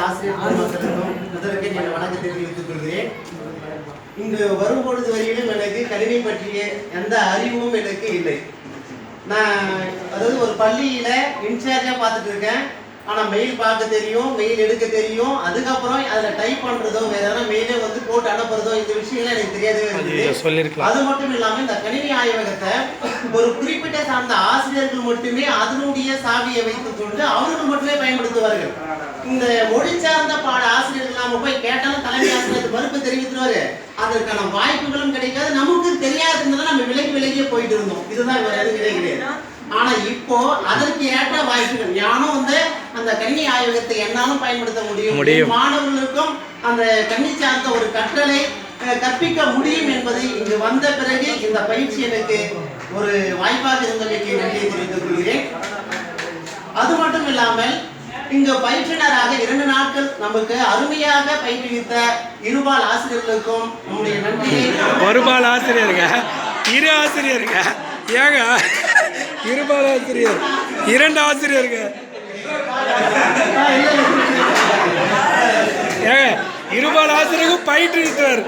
ஆசிரியர் மக்களுக்கும் முதலுக்கு என் வணக்கத்தை தெரிவித்துக் கொள்கிறேன். இங்கு வரும்பொழுது வரையிலும் எனக்கு கணினி பற்றிய எந்த அறிவும் எனக்கு இல்லை. நான் அதாவது ஒரு பள்ளியில இன்சார்ஜா பார்த்துட்டு இருக்கேன். ஆனா மெயில் பார்க்க தெரியும், மெயில் எடுக்க தெரியும், அதுக்கப்புறம் அதுல டைப் பண்றதோ வேற ஏதாவது மெயிலே வந்து போட்டு அனுப்புறதோ இந்த விஷயங்கள்லாம் எனக்கு தெரியாதவே. அது மட்டும் இல்லாம இந்த கணினி ஆய்வகத்தை ஒரு குறிப்பிட்ட சார்ந்த ஆசிரியர்கள் மட்டுமே அதனுடைய சாவியை வைத்துக் கொண்டு அவர்கள் மட்டுமே பயன்படுத்துவார்கள். இந்த மொழி சார்ந்த பாட ஆசிரியர்கள் நாம போய் கேட்டாலும் தலைமை ஆசிரியர் மறுப்பு தெரிவித்துருவாரு. அதற்கான வாய்ப்புகளும் கிடைக்காது. நமக்கு தெரியாதுன்றதை நம்ம விலகியே போயிட்டு இருந்தோம். இதுதான் வேற எதுவும் கிடையாது. ஆனா இப்போ அதற்கு ஏற்ற வாய்ப்புகள் யானும் வந்து அந்த கணினி ஆய்வகத்தை என்னாலும் பயன்படுத்த முடியும். மாணவர்களுக்கும் அந்த கணினி சார்ந்த ஒரு கற்றலை கற்பிக்க முடியும் என்பதை இங்கு வந்த பிறகு இந்த பயிற்சி எனக்கு ஒரு வாய்ப்பாக இருந்தமைக்கு நன்றியை தெரிவித்துக் கொள்கிறேன். அது மட்டும் இல்லாமல் இங்கு பயிற்றுனராக 2 நாட்கள் நமக்கு அருமையாக பயிற்றுவித்த இருபால் ஆசிரியர்களுக்கும் நம்முடைய நன்றியை. ஒருபால் ஆசிரியருங்க, இரு ஆசிரியருங்க, ஏங்க இருபால் ஆசிரியர், 2 ஆசிரியருங்க, ஏங்க இருபால் ஆசிரியருக்கு பயிற்றுவித்தார்.